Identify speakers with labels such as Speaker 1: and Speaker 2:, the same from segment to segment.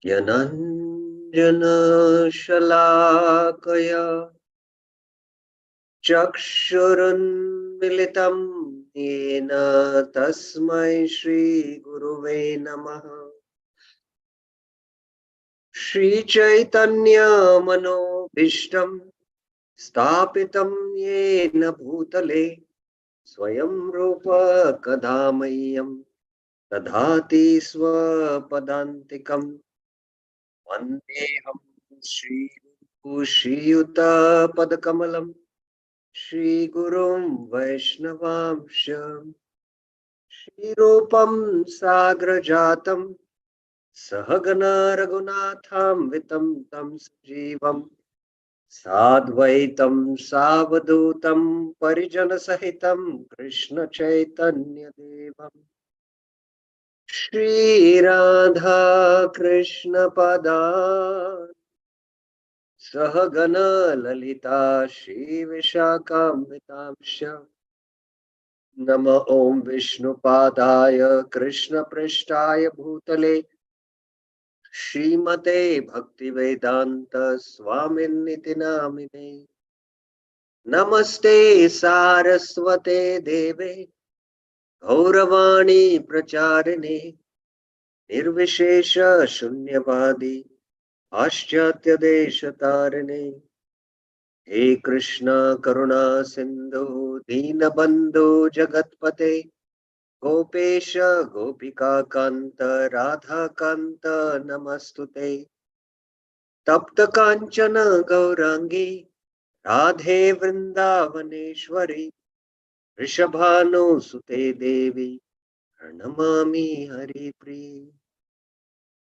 Speaker 1: Yananjanashalakaya Chakshurunmilitam Yena Tasmai Shri Guruve Namaha. Shri Chaitanya Manobhishtam Stapitam Yena Bhutale Swayam Rupa Kadhamayam Tadhati Swapadantikam Vandeham Shri Shiyuta Padakamalam Shri Gurum Vaishnavamsha Shri Rupam Sagrajatam Sahagana Raghunatham Vitam Tam Sajivam Sadvaitam Savadutam Parijana Sahitam Krishna Chaitanya Devam Shri Radha Krishna Pada Sahagana Lalita Shri Vishakamitamsha Nama Om Vishnu Padaya Krishna Prishtaya Bhutale Srimate Bhakti Vedanta Swaminiti Namine Namaste Saraswate Deve Gauravani Pracharine Nirvishesha Shunyavadi Paschatya Deshatarine He Krishna Karuna Sindhu Deenabandhu Jagatpate Gopesha Gopika Kanta Radha Kanta Namastute Tapta Kanchana Gaurangi Radhe Vrindavaneshwari Rishabhanu Sute Devi Pranamami Hari Pri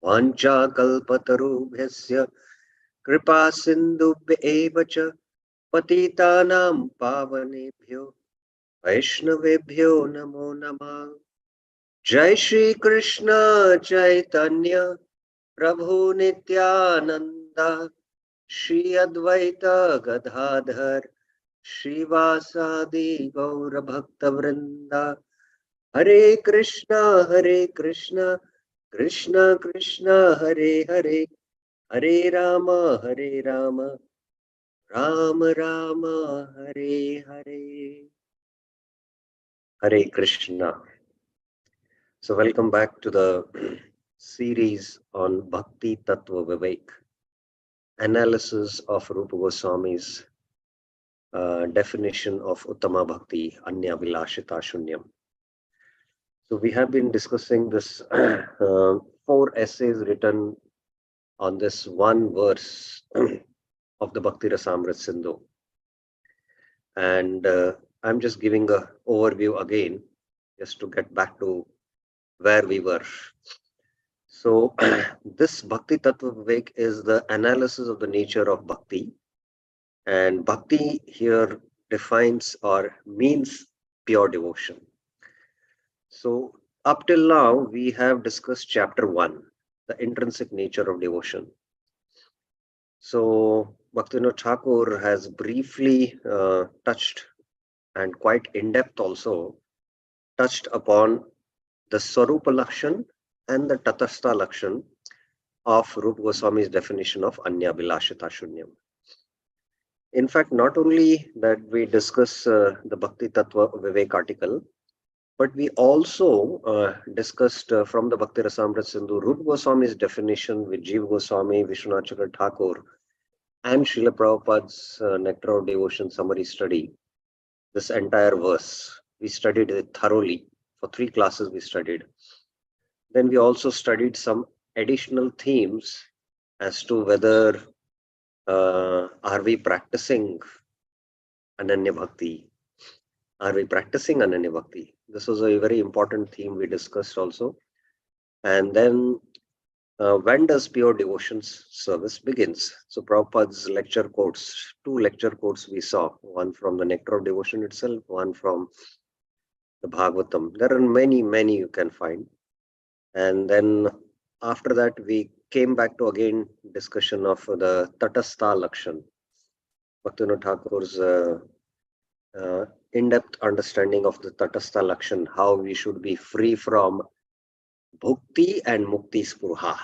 Speaker 1: Vancha Kalpatarubhyasya Kripa Sindhubhya Evacha Patitanam Pavanebhyo Vaishnavebhyo Namo Namah Jai Shri Krishna Chaitanya Prabhu Nityananda Shri Advaita Gadadhar Shrivasadi Gaura Bhakta Vrinda Hare Krishna Krishna Krishna Hare Hare Hare Rama Rama Rama Hare Hare. Hare Krishna. So welcome back to the series on Bhakti Tattva Vivek, analysis of Rupa Goswami's definition of Uttama Bhakti, Anya Vilashita Shunyam. So we have been discussing this 4 essays written on this one verse of the Bhakti Rasamrit Sindhu. And I'm just giving an overview again, just to get back to where we were. So this Bhakti Tattva Vivek is the analysis of the nature of Bhakti. And Bhakti here defines or means pure devotion. So up till now, we have discussed chapter 1, the intrinsic nature of devotion. So Bhaktivinoda Thakur has briefly touched, and quite in depth also, touched upon the Swarupa Lakshan and the Tatastha Lakshan of Rupa Goswami's definition of Anya Vilashita Shunyam. In fact, not only that we discuss the Bhakti Tattva Vivek article, but we also discussed from the Bhakti Rasamrit Sindhu Rupa Goswami's definition with Jiva Goswami, Vishwanath Chakra Thakur, and Srila Prabhupada's Nectar of Devotion summary study. This entire verse, we studied it thoroughly. For 3 classes we studied. Then we also studied some additional themes as to whether are we practicing Ananya Bhakti? Are we practicing Ananya Bhakti? This was a very important theme we discussed also. And then when does pure devotion service begins? So Prabhupada's lecture quotes, 2 lecture quotes we saw, one from the Nectar of Devotion itself, one from the Bhagavatam. There are many you can find. And then after that, we came back to again discussion of the Tatastha Lakshan, Bhaktivinoda Thakur's in-depth understanding of the Tatastha Lakshan, how we should be free from bhukti and mukti spruha.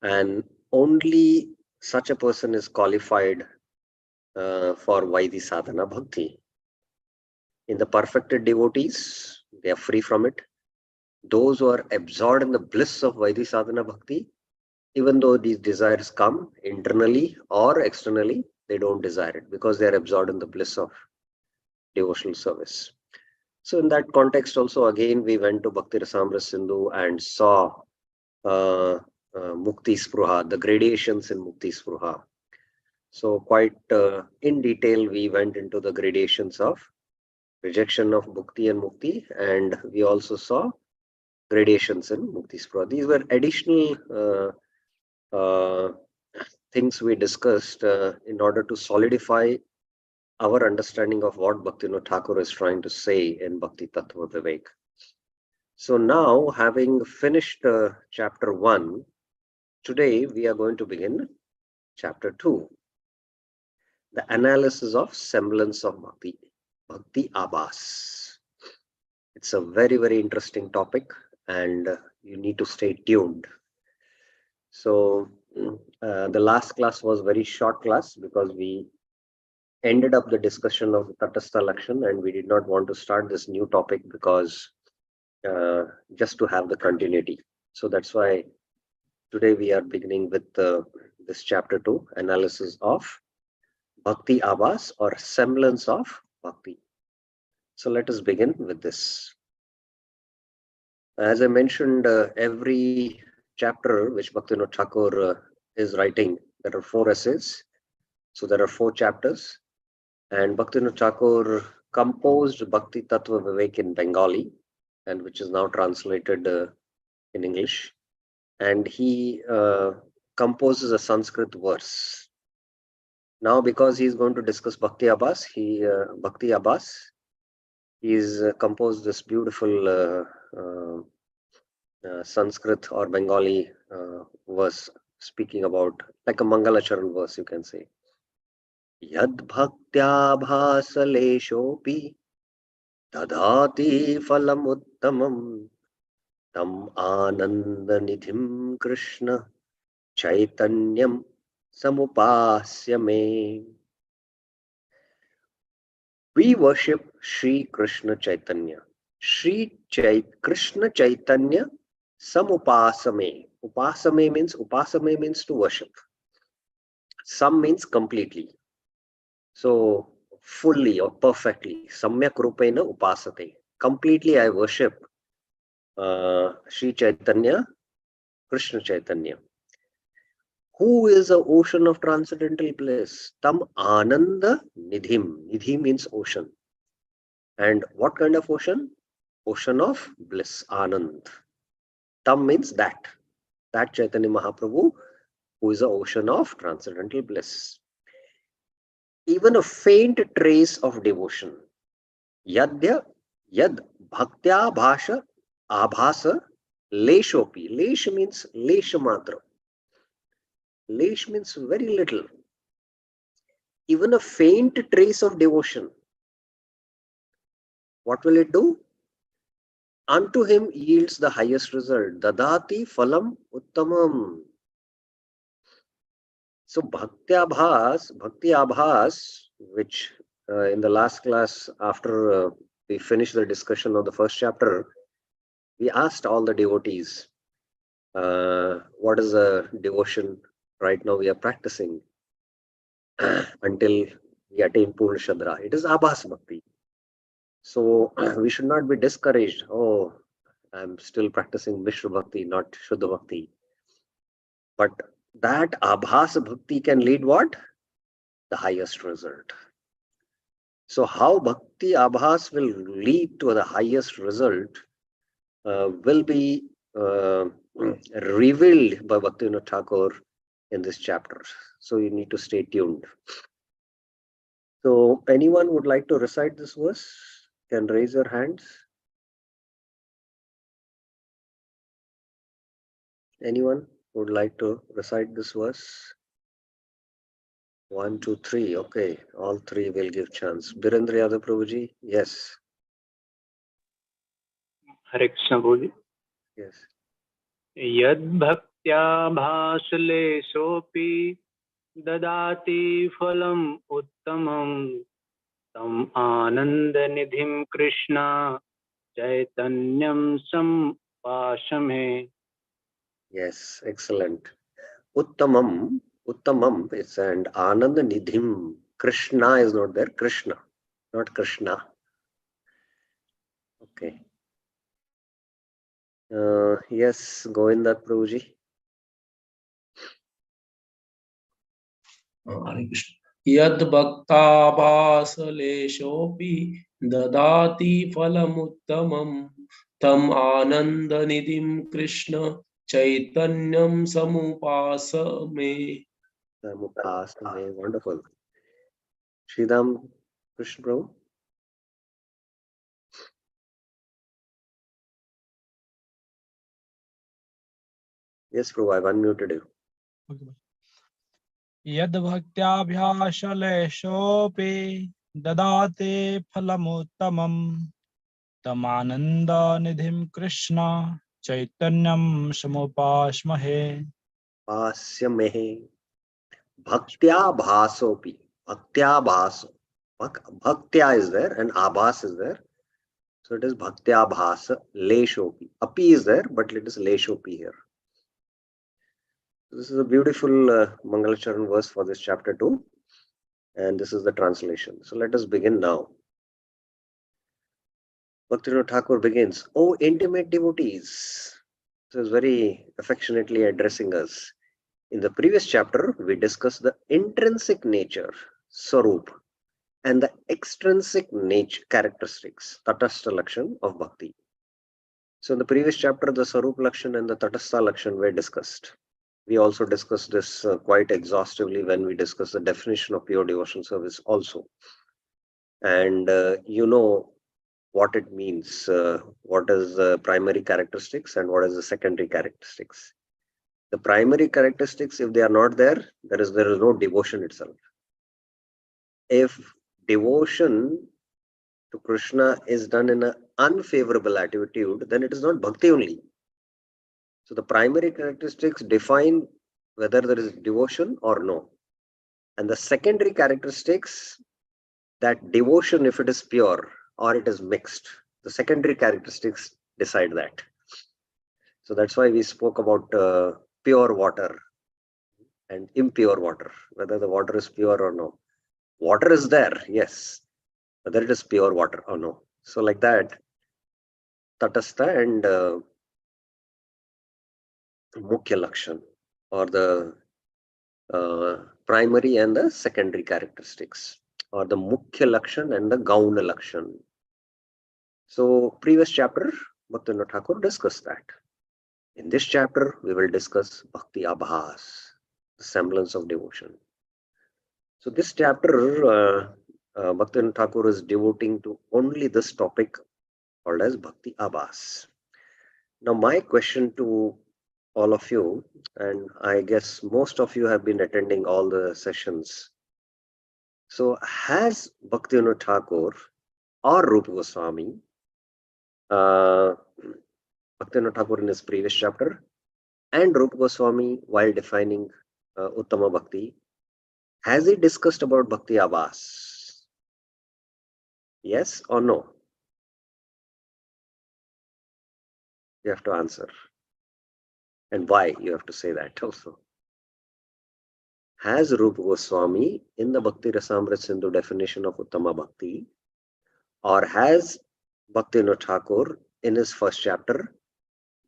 Speaker 1: And only such a person is qualified for Vaidhi sadhana bhakti. In the perfected devotees, they are free from it. Those who are absorbed in the bliss of Vaidhi sadhana bhakti, even though these desires come internally or externally, they don't desire it because they are absorbed in the bliss of devotional service. So in that context also, again, we went to Bhakti Rasamrita Sindhu and saw Mukti Spruha, the gradations in Mukti Spruha. So quite in detail, we went into the gradations of rejection of Bhukti and Mukti, and we also saw gradations in Mukti Spruha. These were additional things we discussed in order to solidify our understanding of what Bhaktivinoda Thakur is trying to say in Bhakti Tattva Vivek. So now, having finished chapter 1, today we are going to begin chapter 2, the analysis of semblance of Bhakti, Bhakti Abhas. It's a very, very interesting topic, and you need to stay tuned. So the last class was very short class because we ended up the discussion of the Tatastha Lakshan, and we did not want to start this new topic because just to have the continuity. So that's why today we are beginning with this chapter 2, analysis of Bhakti Abhas or semblance of Bhakti. So let us begin with this. As I mentioned, every chapter which Bhaktivinoda Thakur is writing, there are 4 essays. So there are 4 chapters. And Bhaktivinoda Thakur composed Bhakti Tattva Vivek in Bengali, and which is now translated in English. And he composes a Sanskrit verse. Now, because he is going to discuss Bhakti Abhas, he's composed this beautiful Sanskrit or Bengali verse speaking about, like a Mangalacharan verse, you can say. Yad bhaktyabhasaleshopi dadhati phalamuttamam tam anandanidhim Krishna chaitanyam samupasya me. We worship Sri Krishna Chaitanya. Krishna Chaitanya samupasame. Upasame means to worship. Sam means completely. So fully or perfectly. Samyak rupena upasate. Completely I worship Sri Chaitanya, Krishna Chaitanya. Who is the ocean of transcendental bliss? Tam Ananda Nidhim. Nidhi means ocean. And what kind of ocean? Ocean of bliss, Anand. Tam means that. That Chaitanya Mahaprabhu, who is the ocean of transcendental bliss. Even a faint trace of devotion. Yad bhaktya bhasha abhasa leshopi. Lesh means lesha matra. Lesh means very little. Even a faint trace of devotion. What will it do? Unto him yields the highest result. Dadati phalam uttamam. So Bhakti Abhas, which in the last class, after we finished the discussion of the first chapter, we asked all the devotees, what is the devotion right now we are practicing until we attain Purna Shadra? It is Abhas Bhakti. So we should not be discouraged. Oh, I'm still practicing Mishra Bhakti, not Shuddha Bhakti. But that Abhas Bhakti can lead what? The highest result. So how Bhakti Abhas will lead to the highest result will be revealed by Bhaktivinoda Thakur in this chapter. So you need to stay tuned. So anyone would like to recite this verse? Can raise your hands. Anyone would like to recite this verse? 1, 2, 3. Okay, all 3 will give chance. Birendra Yadav Prabhuji, yes.
Speaker 2: Hare Krishna Prabhuji.
Speaker 1: Yes.
Speaker 2: Yad bhaktya bhasaleshopi dadati phalam uttamam tam ananda nidhim Krishna chaitanyam sampashame.
Speaker 1: Yes, excellent. Uttamam, Uttamam is and Ananda Nidhim. Krishna is not there. Krishna, not Krishna. Okay. Yes, Govinda Prabhuji.
Speaker 3: Hare Krishna. Yad bhaktabhasaleshopi dadati phalamuttamam tam ananda nidhim Krishna chaitanyam samupasame.
Speaker 1: Samupasame. Wonderful. Sridham Krishna Prabhu. Yes, Prabhu, I've unmuted you.
Speaker 4: यद भक्त्याभ्यासलेशोऽपि ददाति फलमुत्तमं तमानन्दनिधिं Krishna चैतन्यं समुपास्महे.
Speaker 1: Pasyamehe. Bhaktya bhasopi. Bhaktya bhaso. Bhaktya is there and abhas is there. So it is bhaktya bhasa leshopi. Api is there, but it is leshopi here. This is a beautiful Mangalacharan verse for this chapter 2. And this is the translation. So let us begin now. Bhaktivinoda Thakur begins, "O intimate devotees." So is very affectionately addressing us. In the previous chapter, we discussed the intrinsic nature, Swarup, and the extrinsic nature characteristics, Tatastha Lakshan of Bhakti. So in the previous chapter, the Swarup Lakshan and the Tatastha Lakshan were discussed. We also discussed this quite exhaustively when we discussed the definition of pure devotional service also. And you know what it means, what is the primary characteristics and what is the secondary characteristics. The primary characteristics, if they are not there, there is no devotion itself. If devotion to Krishna is done in an unfavorable attitude, then it is not bhakti only. So the primary characteristics define whether there is devotion or no. And the secondary characteristics, that devotion, if it is pure or it is mixed, the secondary characteristics decide that. So that's why we spoke about pure water and impure water, whether the water is pure or no. Water is there, yes, whether it is pure water or no. So like that, Tatastha and Mukhya Lakshan, or the primary and the secondary characteristics, or the Mukhya Lakshan and the Gauna Lakshan. So previous chapter, Bhaktivinoda Thakur discussed that. In this chapter, we will discuss Bhakti Abhas, the semblance of devotion. So this chapter, Bhaktivinoda Thakur is devoting to only this topic called as Bhakti Abhas. Now my question to all of you, and I guess most of you have been attending all the sessions. So has Bhaktivinoda Thakur or Rupa Goswami, Bhaktivinoda Thakur in his previous chapter, and Rupa Goswami while defining Uttama Bhakti, has he discussed about Bhakti Abhas? Yes or no? You have to answer. And why you have to say that also. Has Rupa Goswami in the Bhakti Rasamrita Sindhu definition of Uttama Bhakti, or has Bhaktivinoda Thakur in his first chapter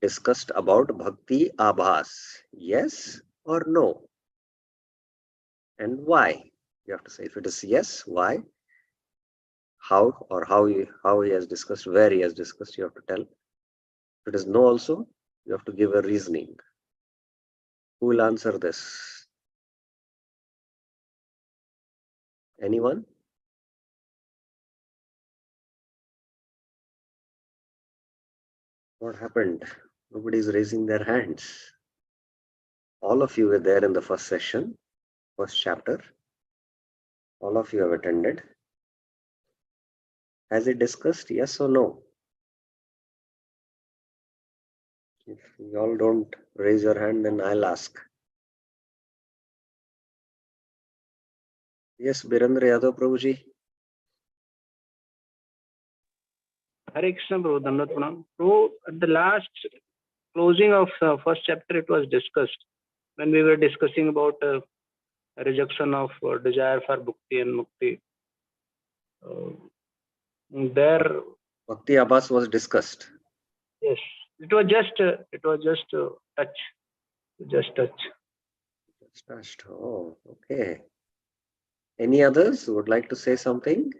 Speaker 1: discussed about Bhakti Abhas? Yes or no? And why? You have to say. If it is yes, why? How, or how he has discussed, where he has discussed, you have to tell. If it is no also, you have to give a reasoning. Who will answer this? Anyone? What happened? Nobody is raising their hands. All of you were there in the first session, first chapter. All of you have attended. Has it discussed? Yes or no? If you all don't raise your hand, then I'll ask. Yes, Birendra Yadav Prabhuji.
Speaker 2: Hare Krishna, Prabhu, Dandavat Pranam. So, at the last closing of first chapter, it was discussed when we were discussing about rejection of desire for bhakti and mukti. There,
Speaker 1: Bhakti Abbas was discussed.
Speaker 2: yes, it was just touch, just touch.
Speaker 1: Just touched. Oh, okay. Any others who would like to say something?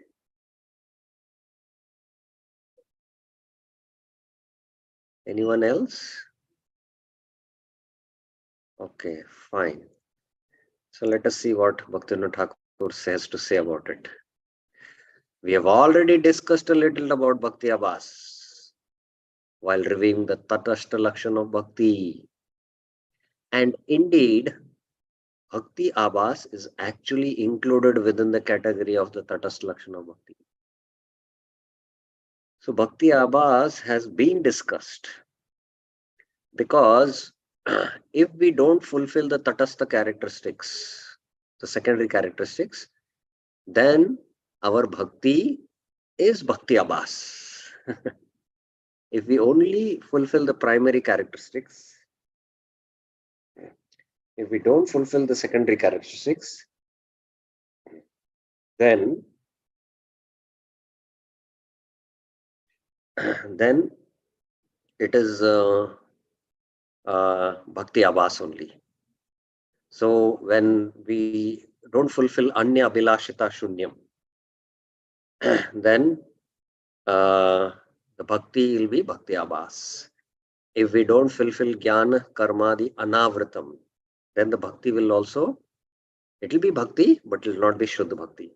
Speaker 1: Anyone else? Okay, fine. So let us see what Bhaktivinoda Thakur says to say about it. We have already discussed a little about Bhakti Abbas while reviewing the Tatastha Lakshan of Bhakti. And indeed, Bhakti Abbas is actually included within the category of the Tatastha Lakshan of Bhakti. So Bhakti Abbas has been discussed because if we don't fulfill the Tatastha characteristics, the secondary characteristics, then our Bhakti is Bhakti Abbas. If we only fulfill the primary characteristics, if we don't fulfill the secondary characteristics, then it is Bhakti Abbas only. So when we don't fulfill Anya Abhilashita Shunyam, then the Bhakti will be Bhakti Abbas. If we don't fulfill Jnana Karmadi Anavritam, then the Bhakti will also, it will be Bhakti, but it will not be Shuddha Bhakti.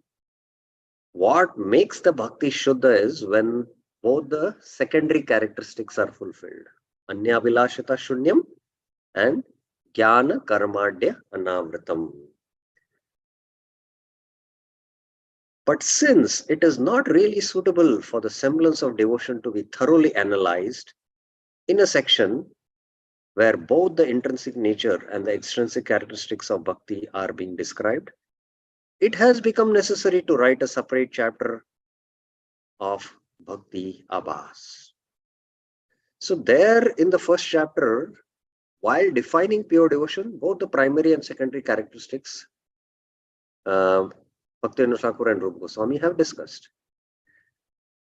Speaker 1: What makes the Bhakti Shuddha is when both the secondary characteristics are fulfilled. Anya Abhilashita Shunyam and Jnana Karmadya Anavritam. But since it is not really suitable for the semblance of devotion to be thoroughly analyzed in a section where both the intrinsic nature and the extrinsic characteristics of bhakti are being described, it has become necessary to write a separate chapter of Bhakti Abbas. So there in the first chapter, while defining pure devotion, both the primary and secondary characteristics, Bhaktivinoda Thakur and Rupa Goswami have discussed.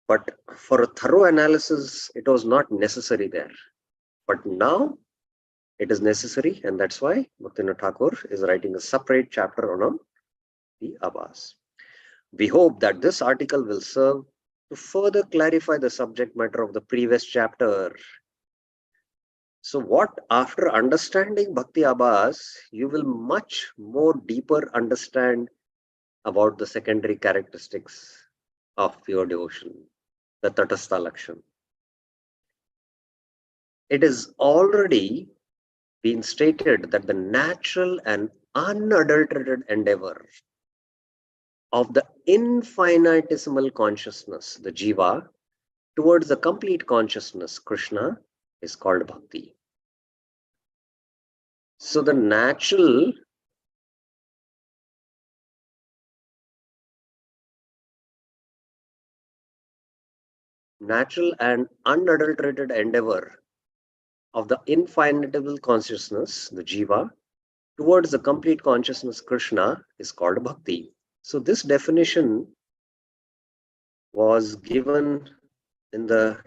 Speaker 1: But for a thorough analysis, it was not necessary there. But now it is necessary, and that's why Bhaktivinoda Thakur is writing a separate chapter on the Abbas. We hope that this article will serve to further clarify the subject matter of the previous chapter. So what, after understanding Bhakti Abbas, you will much more deeper understand about the secondary characteristics of pure devotion, the Tatastha Lakshan. It is already been stated that the natural and unadulterated endeavor of the infinitesimal consciousness, the jiva, towards the complete consciousness, Krishna, is called bhakti. So the natural and unadulterated endeavor of the infinitesimal consciousness, the jiva, towards the complete consciousness, Krishna, is called bhakti. So this definition was given in the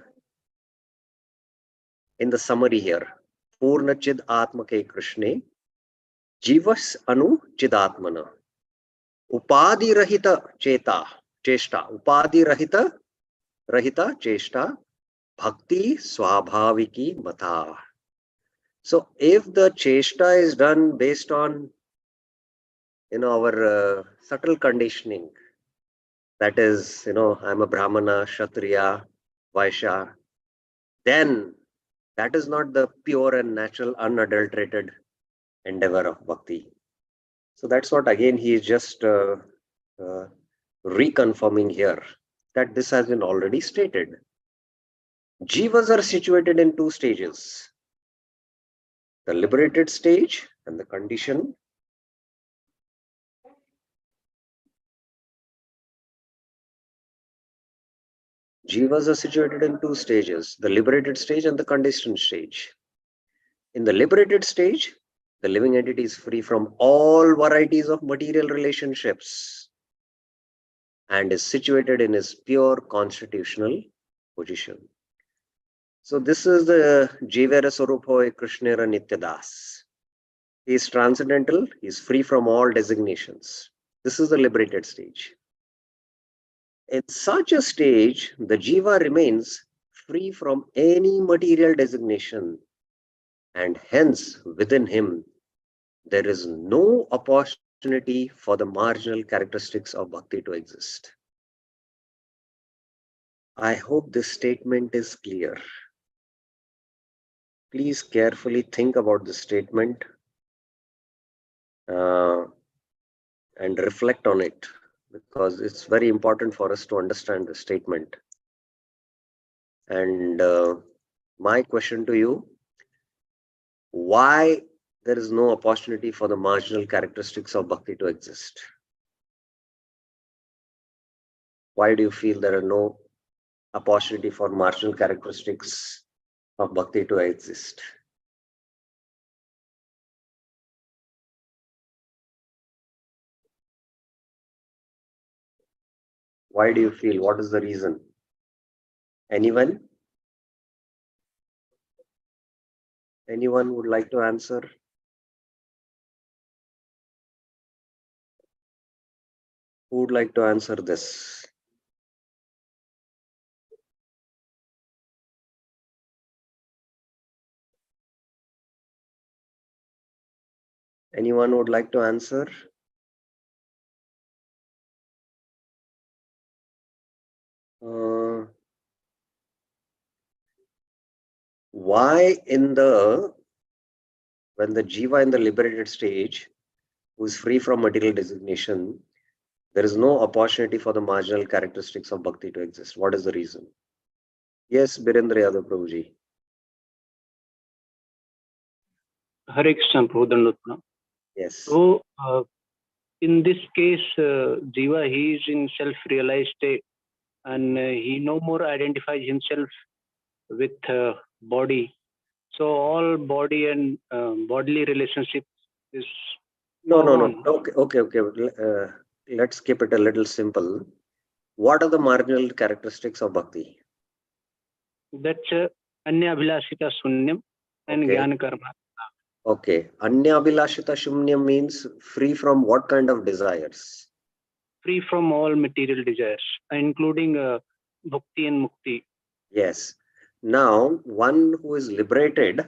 Speaker 1: summary here. Purna Chid Atmake Krishne, Jivas Anu Chidatmana, Upadi Rahita Cheshta, Upadi Rahita Cheshta, Bhakti Swabhaviki Mata. So if the Cheshta is done based on our subtle conditioning, that is, I'm a Brahmana, Kshatriya, Vaishya, then that is not the pure and natural, unadulterated endeavor of bhakti. So that's what, again, he is just reconfirming here, that this has been already stated. Jivas are situated in two stages. the liberated stage and the condition. Jivas are situated in two stages, the liberated stage and the conditioned stage. In the liberated stage, the living entity is free from all varieties of material relationships and is situated in his pure constitutional position. So this is the Jivera Swarupoy Krishnera Nityadas. He is transcendental, he is free from all designations. This is the liberated stage. In such a stage, the Jiva remains free from any material designation, and hence within him there is no opportunity for the marginal characteristics of bhakti to exist. I hope this statement is clear. Please carefully think about this statement and reflect on it, because it's very important for us to understand the statement. And my question to you, why there is no opportunity for the marginal characteristics of bhakti to exist? Why do you feel there are no opportunity for marginal characteristics of bhakti to exist? Why do you feel? What is the reason? Anyone? Anyone would like to answer? Who would like to answer this? Anyone would like to answer? Why when the Jiva in the liberated stage, who is free from material designation, there is no opportunity for the marginal characteristics of bhakti to exist? What is the reason? Yes, Birendra Yadav Prabhuji.
Speaker 2: Hare Krishna, Prabhu.
Speaker 1: Yes.
Speaker 2: So, in this case, Jiva, he is in self-realized state, and he no more identifies himself with body. So all body and bodily relationship is
Speaker 1: No.
Speaker 2: gone.
Speaker 1: Okay. Let's keep it a little simple. What are the marginal characteristics of bhakti?
Speaker 2: That's Anya Abhilashita Sunyam and
Speaker 1: Okay.
Speaker 2: Jnana Karma.
Speaker 1: Okay. Anya Abhilashita Shunyam means free from what kind of desires?
Speaker 2: Free from all material desires, including bhakti and mukti.
Speaker 1: Yes. Now, one who is liberated,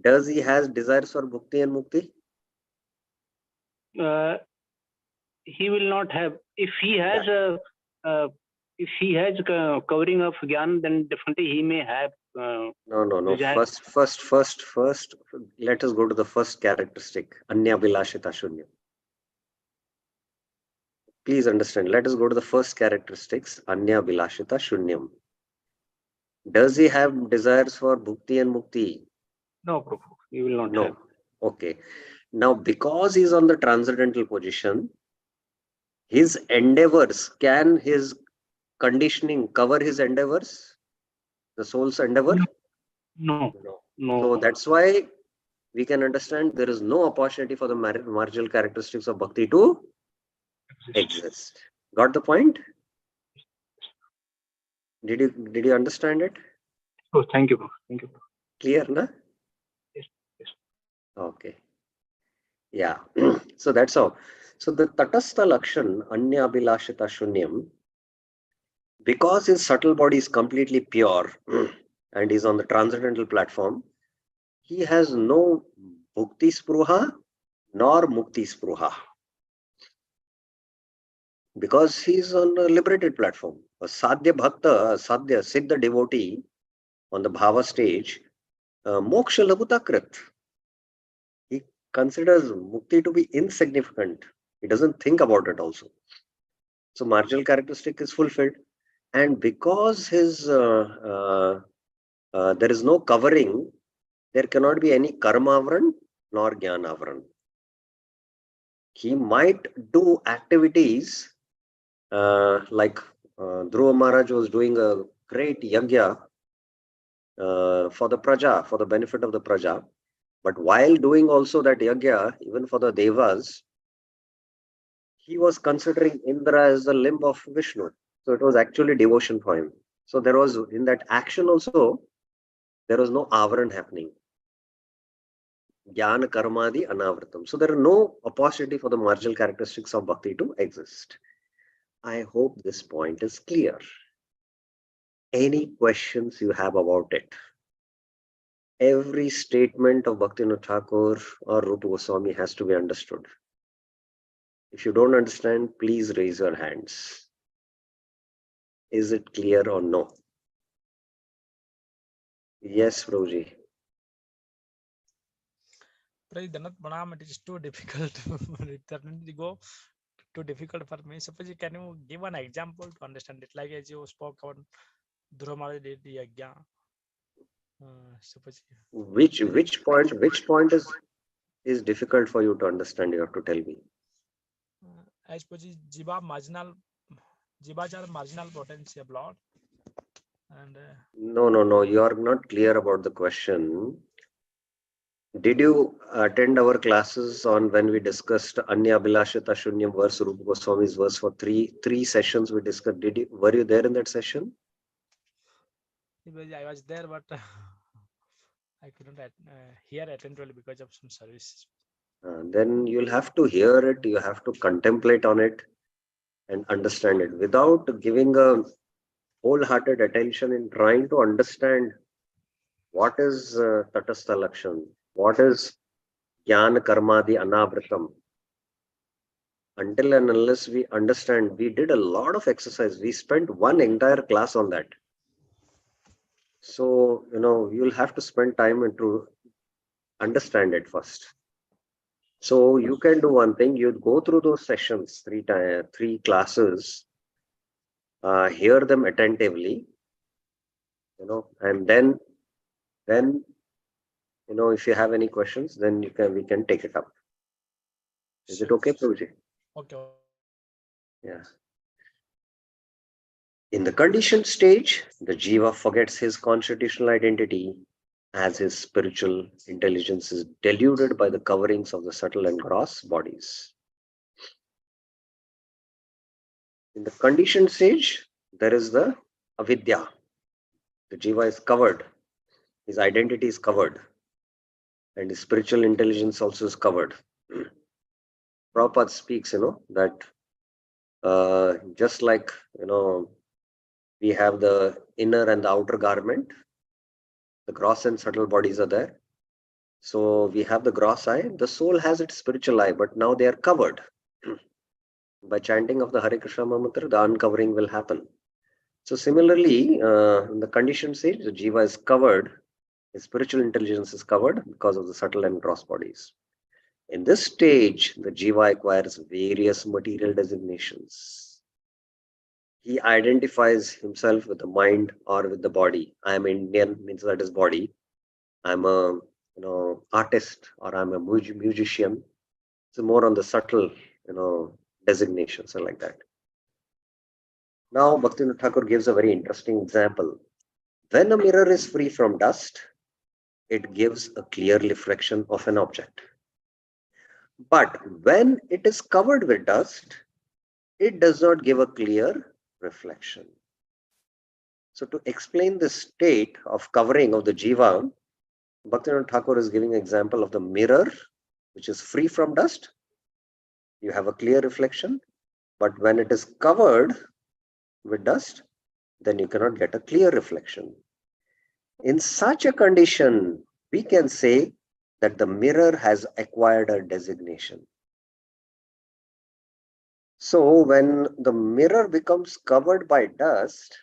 Speaker 1: does he has desires for bhakti and mukti?
Speaker 2: He will not have. If he has covering of Gyan, then definitely he may have.
Speaker 1: No. First, let us go to the first characteristic, Anya Abhilashita Shunyam. Please understand, let us go to the first characteristics, Anya Abhilashita Shunyam. Does he have desires for bhakti and mukti?
Speaker 2: No, Prabhu, he will not have.
Speaker 1: Okay. Now, because he is on the transcendental position, his endeavors, can his conditioning cover his endeavors? The soul's endeavor?
Speaker 2: No.
Speaker 1: So that's why we can understand there is no opportunity for the marginal characteristics of bhakti to exist. Got the point? Did you understand it?
Speaker 2: Oh, thank you, Prabhu. Thank you.
Speaker 1: Clear, na?
Speaker 2: Yes.
Speaker 1: Okay. Yeah. So that's how. So the Tatastha Lakshan, Anya Abhilashita Shunyam, because his subtle body is completely pure and is on the transcendental platform, he has no bhukti spruha nor mukti spruha. Because he is on a liberated platform. A Sadhya Bhakta, a Sadhya Siddha devotee on the Bhava stage, Moksha Labhutakrit. He considers mukti to be insignificant. He doesn't think about it also. So marginal characteristic is fulfilled. And because his there is no covering there cannot be any karma avaran nor jnana avaran. He might do activities like Dhruva Maharaj was doing a great yajna for the praja, for the benefit of the praja. But while doing also that yajna, even for the devas, he was considering Indra as the limb of Vishnu. So it was actually devotion for him. So there was, in that action also, there was no avaran happening. Jnana karmadi anavritam. So there are no opportunity for the marginal characteristics of bhakti to exist. I hope this point is clear. Any questions you have about it? Every statement of Bhaktivinoda Thakur or Rupa Goswami has to be understood. If you don't understand, please raise your hands. Is it clear or no? Yes, Prabhuji.
Speaker 4: Pranam, it is too difficult. It certainly go too difficult for me. Suppose you can you give an example to understand it, like as you spoke about Dhruva Maharaj did the yajna. Suppose
Speaker 1: Which point is difficult for you to understand? You have to tell me.
Speaker 4: I suppose Jivachar marginal potency of Lord. And
Speaker 1: No. You are not clear about the question. Did you attend our classes on when we discussed Anya Bilashita Shunyam verse, Rupa Goswami's verse for three sessions we discussed? Were you there in that session?
Speaker 4: I was there, but I couldn't hear attentively because of some service.
Speaker 1: Then you'll have to hear it, you have to contemplate on it and understand it without giving a wholehearted attention in trying to understand what is Tatastha Lakshan, what is Jnana Karmadi Anavritam. Until and unless we understand, we did a lot of exercise. We spent one entire class on that. So, you'll have to spend time to understand it first. So you can do one thing, you go through those sessions, three classes, hear them attentively, and then, if you have any questions, then we can take it up. Is it okay, Prabhuji?
Speaker 4: Okay.
Speaker 1: Yeah. In the conditioned stage, the jiva forgets his constitutional identity as his spiritual intelligence is deluded by the coverings of the subtle and gross bodies. In the conditioned stage, there is the avidya. The jiva is covered. His identity is covered. And his spiritual intelligence also is covered. Prabhupada speaks, that just like, we have the inner and the outer garment, the gross and subtle bodies are there. So we have the gross eye, the soul has its spiritual eye, but now they are covered. By chanting of the Hare Krishna Mantra, the uncovering will happen. So similarly, in the conditioned stage, the jiva is covered, his spiritual intelligence is covered because of the subtle and gross bodies. In this stage, the jiva acquires various material designations. He identifies himself with the mind or with the body. I am Indian, means that is body. I'm a artist or I'm a musician. So more on the subtle, designations and like that. Now, Bhaktivinoda Thakur gives a very interesting example. When a mirror is free from dust, it gives a clear reflection of an object. But when it is covered with dust, it does not give a clear reflection. So to explain the state of covering of the jiva, Bhaktivinoda Thakur is giving an example of the mirror, which is free from dust. You have a clear reflection, but when it is covered with dust, then you cannot get a clear reflection. In such a condition, we can say that the mirror has acquired a designation. So when the mirror becomes covered by dust,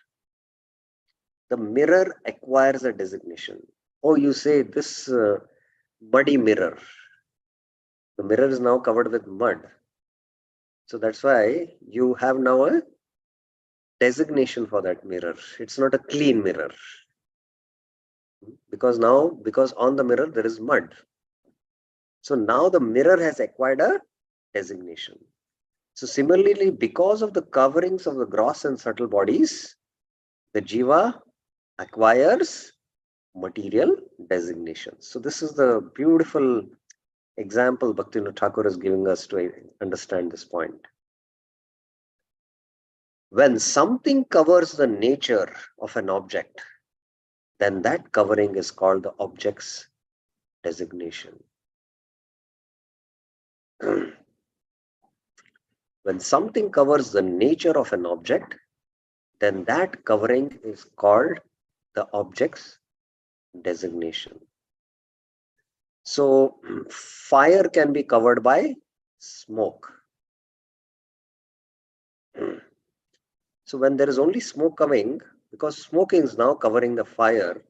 Speaker 1: the mirror acquires a designation. Oh, you say this muddy mirror. The mirror is now covered with mud. So that's why you have now a designation for that mirror. It's not a clean mirror. because on the mirror there is mud. So now the mirror has acquired a designation. So similarly, because of the coverings of the gross and subtle bodies, the jiva acquires material designations. So this is the beautiful example Bhaktivinoda Thakur is giving us to understand this point. When something covers the nature of an object, then that covering is called the object's designation. When something covers the nature of an object, then that covering is called the object's designation. So fire can be covered by smoke. So when there is only smoke coming, because smoking is now covering the fire,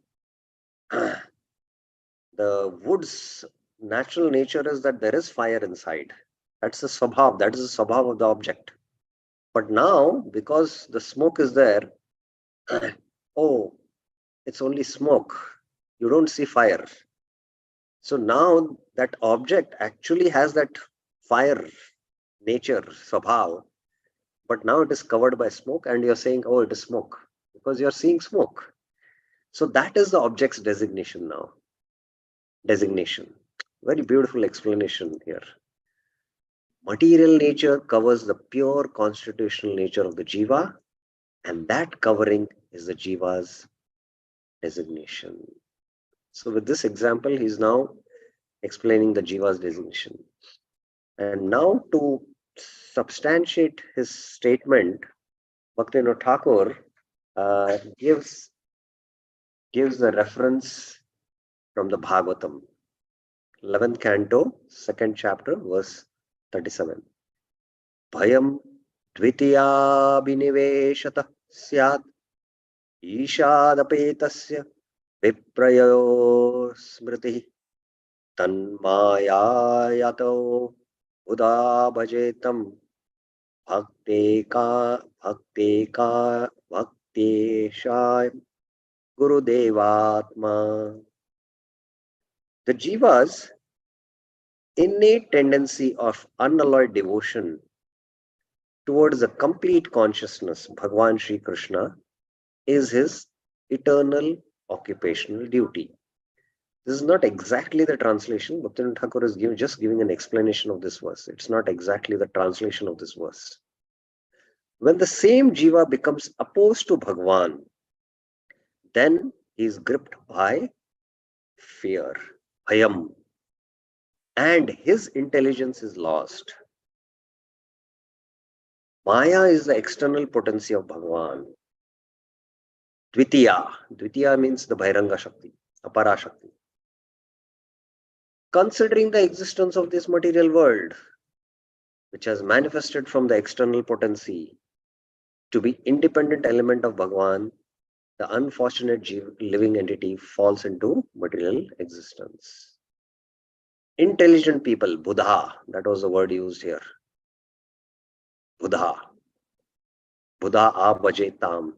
Speaker 1: the wood's natural nature is that there is fire inside. That's the swabhav, that is the swabhav of the object. But now, because the smoke is there, oh, it's only smoke. You don't see fire. So now that object actually has that fire nature, swabhav, but now it is covered by smoke and you're saying, oh, it is smoke, because you're seeing smoke. So that is the object's designation now. Designation. Very beautiful explanation here. Material nature covers the pure constitutional nature of the jiva, and that covering is the jiva's designation. So with this example, he is now explaining the jiva's designation. And now to substantiate his statement, Bhaktivinoda Thakur gives the reference from the Bhagavatam, 11th canto, 2nd chapter, verse 37. Bhayam dvitiya biniveshata syat ishadapetasya viprayo smriti tanmayayato uda bhajetam bhaktesha gurudevatma. The jiva's innate tendency of unalloyed devotion towards the complete consciousness, Bhagavan Sri Krishna, is his eternal occupational duty. This is not exactly the translation. Bhaktivinoda Thakur is just giving an explanation of this verse. It's not exactly the translation of this verse. When the same jiva becomes opposed to Bhagavan, then he is gripped by fear, bhayam, and his intelligence is lost. Maya is the external potency of Bhagavan. Dvitiya means the Bhairanga Shakti, Apara Shakti. Considering the existence of this material world, which has manifested from the external potency to be independent element of Bhagavan, the unfortunate living entity falls into material existence. Intelligent people, Buddha, that was the word used here. Buddha abhajetam.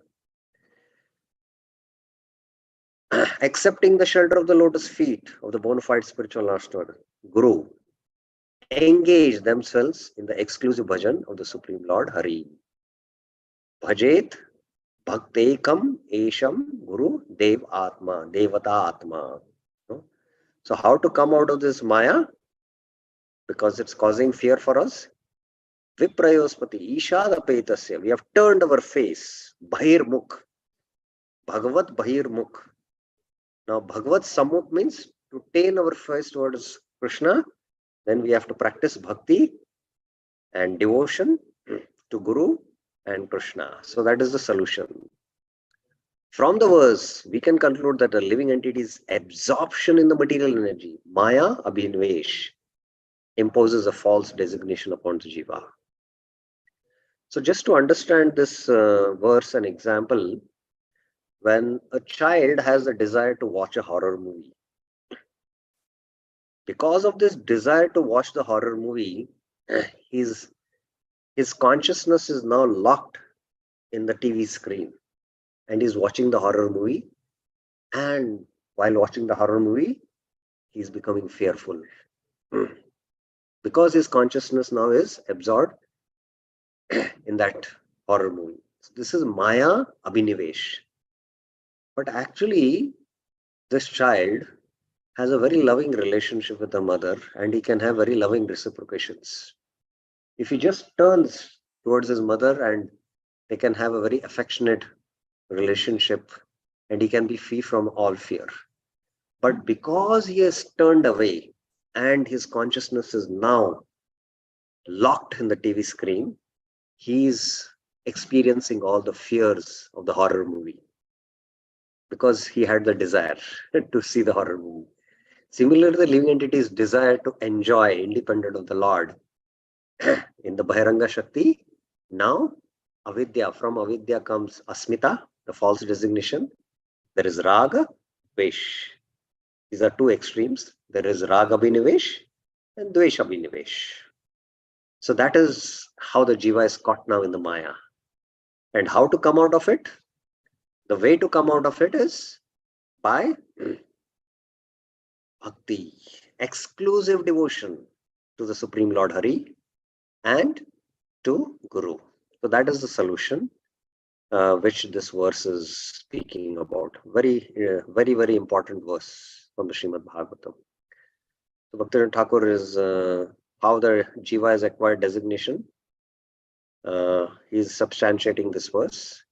Speaker 1: Accepting the shelter of the lotus feet of the bona fide spiritual master, Guru, engage themselves in the exclusive bhajan of the Supreme Lord Hari. Bhajet bhaktekam esham Guru Dev Atma, Devata Atma. So how to come out of this Maya? Because it's causing fear for us. Viprayospati Ishadapetasya. We have turned our face. Bhahir Mukh. Bhagavat Bhahir Mukh. Now Bhagavat Sammukh means to turn our face towards Krishna. Then we have to practice bhakti and devotion to Guru and Krishna. So that is the solution. From the verse, we can conclude that a living entity's absorption in the material energy, Maya Abhinvesh, imposes a false designation upon the jiva. So just to understand this verse and example, when a child has a desire to watch a horror movie, because of this desire to watch the horror movie, his consciousness is now locked in the TV screen and he's watching the horror movie, and while watching the horror movie, he's becoming fearful. Because his consciousness now is absorbed in that horror movie. So this is Maya Abhinivesh. But actually, this child has a very loving relationship with the mother, and he can have very loving reciprocations. If he just turns towards his mother, and they can have a very affectionate relationship, and he can be free from all fear. But because he has turned away and his consciousness is now locked in the TV screen, he is experiencing all the fears of the horror movie because he had the desire to see the horror movie. Similarly, the living entity's desire to enjoy independent of the Lord. In the Bhiranga Shakti, now avidya, from avidya comes asmita, the false designation. There is raga, dvesh. These are two extremes. There is raga binivesh and dvesha binivesh. So that is how the jiva is caught now in the Maya. And how to come out of it? The way to come out of it is by bhakti, exclusive devotion to the Supreme Lord Hari and to Guru. So that is the solution which this verse is speaking about. Very, very important verse from the Srimad Bhagavatam. So Bhaktivinoda Thakur is how the jiva has acquired designation. He is substantiating this verse,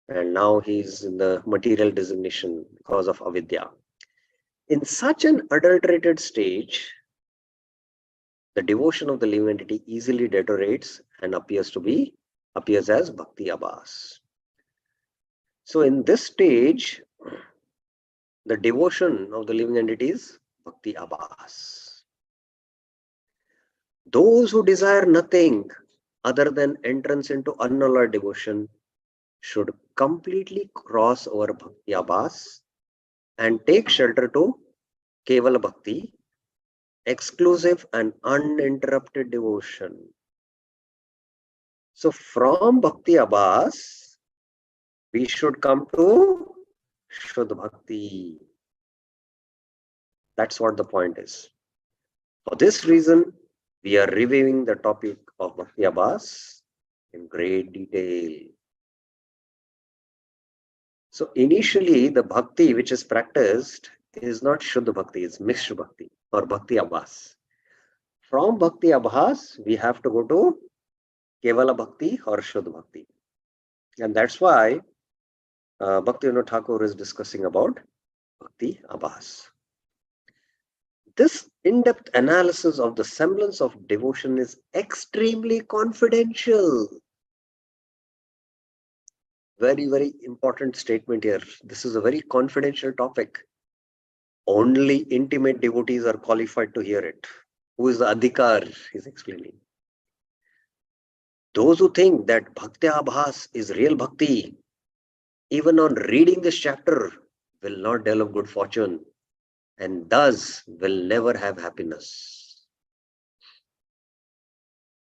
Speaker 1: and now he is in the material designation because of avidya. In such an adulterated stage, the devotion of the living entity easily deteriorates and appears as bhakti abhas. So in this stage, the devotion of the living entity is bhakti abhas. Those who desire nothing other than entrance into unalloyed devotion should completely cross over bhakti abhas and take shelter to kevala bhakti, exclusive and uninterrupted devotion. So from bhakti abhas, we should come to Shuddha Bhakti. That's what the point is. For this reason, we are reviewing the topic of Bhakti Abhas in great detail. So initially, the Bhakti which is practiced is not Shuddha Bhakti, it's mixed Bhakti or Bhakti Abhas. From Bhakti Abhas, we have to go to Kevala Bhakti or Shuddha Bhakti. And that's why Bhaktivinoda Thakur is discussing about Bhakti Abhas. This in-depth analysis of the semblance of devotion is extremely confidential. Very, very important statement here. This is a very confidential topic. Only intimate devotees are qualified to hear it. Who is the Adhikar? He's explaining. Those who think that Bhakti Abhas is real bhakti, even on reading this chapter, will not develop good fortune and thus will never have happiness.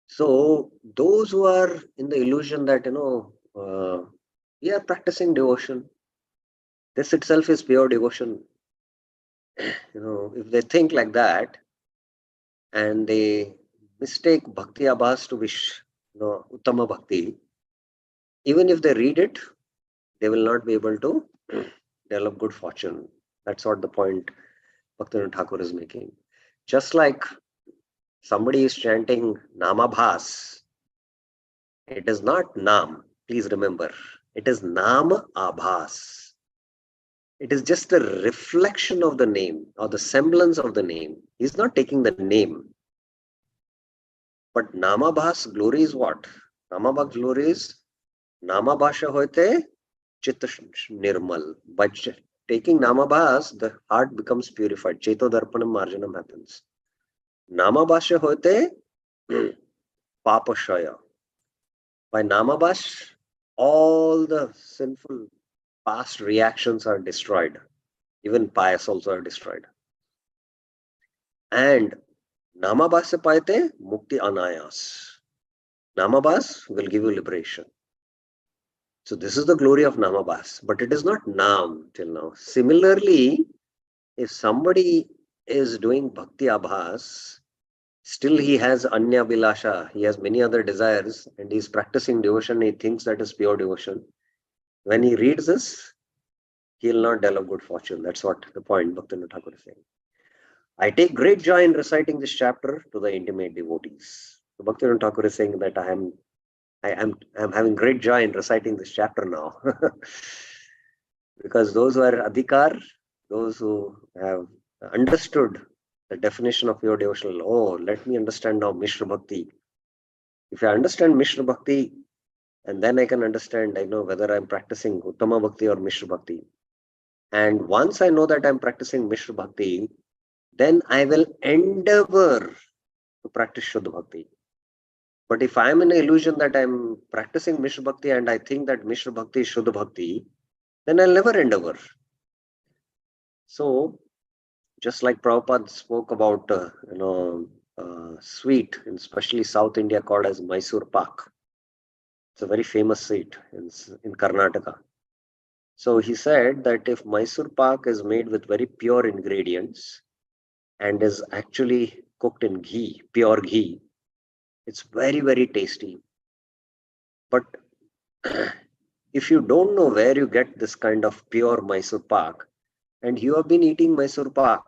Speaker 1: So those who are in the illusion that, we are practicing devotion, this itself is pure devotion. If they think like that and they mistake Bhakti Abhas to be Uttama Bhakti, even if they read it, they will not be able to develop good fortune. That's what the point Bhaktivinoda Thakur is making. Just like somebody is chanting Namabhas, it is not Nam, please remember. It is Nama Abhas. It is just a reflection of the name or the semblance of the name. He's not taking the name. But Namabhas glory is what? Namabhas glory is Namabhasha hoite Chitta Nirmal. By taking Namabhas, the heart becomes purified. Cheto Darpanam Marjanam happens. Namabhasha hoite Papashaya. By Namabhash, all the sinful past reactions are destroyed. Even pious also are destroyed. And Namabhasya paite mukti anayas. Namabhas will give you liberation. So this is the glory of Namabhas, but it is not Nam till now. Similarly, if somebody is doing Bhakti Abhas, still he has Anya Bilasha, he has many other desires, and he's practicing devotion, he thinks that is pure devotion. When he reads this, he will not develop good fortune. That's what the point Bhaktivinoda Thakur is saying. I take great joy in reciting this chapter to the intimate devotees. So Bhaktivinoda Thakur is saying that I am having great joy in reciting this chapter now. Because those who are adhikar, those who have understood the definition of pure devotional, oh, let me understand now Mishra Bhakti. If I understand Mishra Bhakti, and then I can understand, I know whether I'm practicing Uttama Bhakti or Mishra Bhakti. And once I know that I'm practicing Mishra Bhakti, then I will endeavor to practice Shuddha Bhakti. But if I'm in an illusion that I'm practicing Mishra Bhakti and I think that Mishra Bhakti is Shuddha Bhakti, then I'll never endeavor. So, just like Prabhupada spoke about, sweet, in especially South India called as Mysore Pak. It's a very famous sweet in Karnataka. So he said that if Mysore Pak is made with very pure ingredients and is actually cooked in ghee, pure ghee, it's very, very tasty. But if you don't know where you get this kind of pure Mysore Pak, and you have been eating Mysore Pak,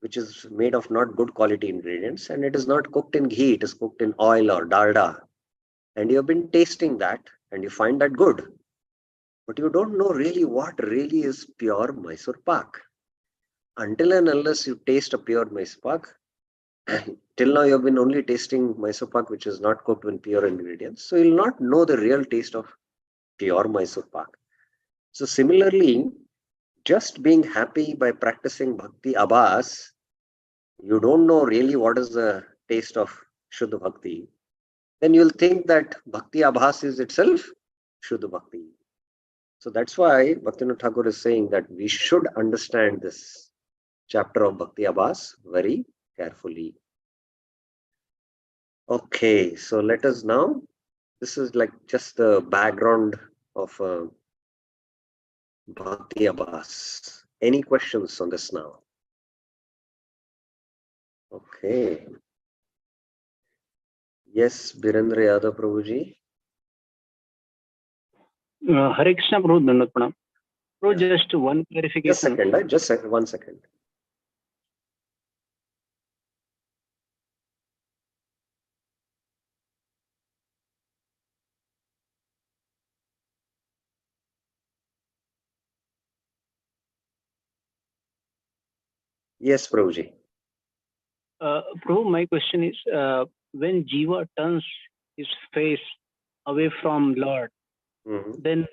Speaker 1: which is made of not good quality ingredients, and it is not cooked in ghee, it is cooked in oil or dalda, and you have been tasting that, and you find that good, but you don't know really what really is pure Mysore Pak. Until and unless you taste a pure Mysore Pak, till now you have been only tasting Mysore Pak which is not cooked with pure ingredients, so you'll not know the real taste of pure Mysore Pak. So similarly, just being happy by practicing Bhakti Abhas, you don't know really what is the taste of Shuddha Bhakti, then you'll think that Bhakti Abhas is itself Shuddha Bhakti. So that's why Bhaktivinoda Thakur is saying that we should understand this chapter of Bhakti Abhas very carefully. Okay, so let us now, this is like just the background of Bhakti Abhas. Any questions on this now? Okay. Yes, Birendra Yadav Prabhuji.
Speaker 2: Hare Krishna, Prabhu, Dandavat Pranam. Prabhu,
Speaker 1: Yeah.
Speaker 2: just one clarification.
Speaker 1: Just 1 second. Yes, Prabhuji.
Speaker 2: Prabhu, my question is, when Jiva turns his face away from Lord,
Speaker 1: Mhm.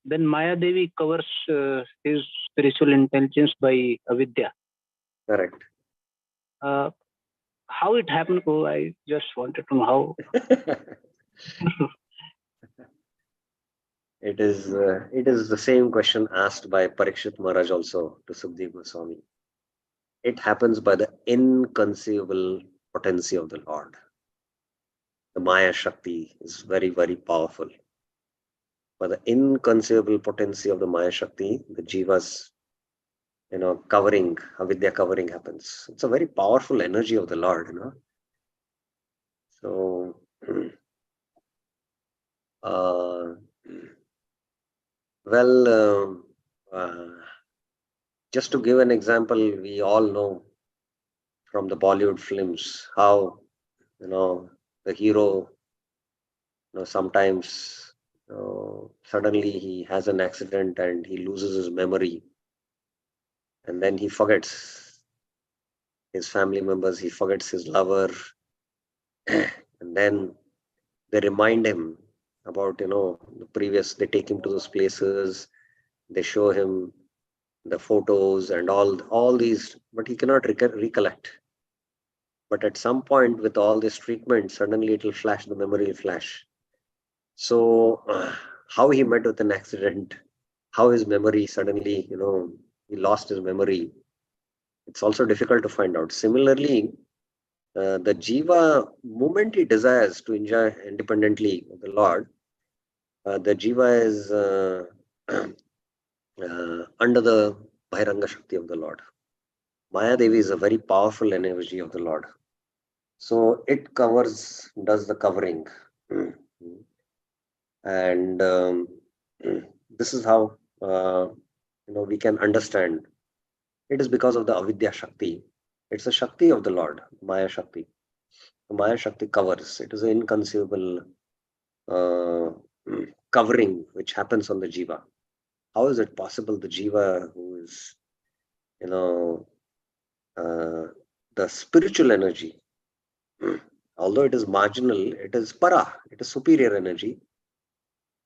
Speaker 2: then Maya Devi covers his spiritual intelligence by avidya.
Speaker 1: Correct.
Speaker 2: How it happened, Prabhu? I just wanted to know how.
Speaker 1: It is the same question asked by Parikshit Maharaj also to Sukdev Goswami. It happens by the inconceivable potency of the Lord. The Maya Shakti is very, very powerful. By the inconceivable potency of the Maya Shakti, the Jiva's covering, avidya covering happens. It's a very powerful energy of the Lord, So just to give an example, we all know from the Bollywood films how the hero sometimes suddenly he has an accident and he loses his memory, and then he forgets his family members, he forgets his lover, and then they remind him about the previous. They take him to those places, they show him the photos and all these, but he cannot recollect. But at some point, with all this treatment, suddenly it will flash, the memory will flash. So how he met with an accident, how his memory suddenly, he lost his memory, it's also difficult to find out. Similarly, the Jiva, moment he desires to enjoy independently of the Lord, the Jiva is under the Bhairanga Shakti of the Lord. Maya Devi is a very powerful energy of the Lord. So it does the covering. And this is how we can understand. It is because of the Avidya Shakti. It's a Shakti of the Lord, Maya Shakti. The Maya Shakti covers. It is an inconceivable covering which happens on the Jiva. How is it possible the Jiva, who is, the spiritual energy, although it is marginal, it is para, it is superior energy.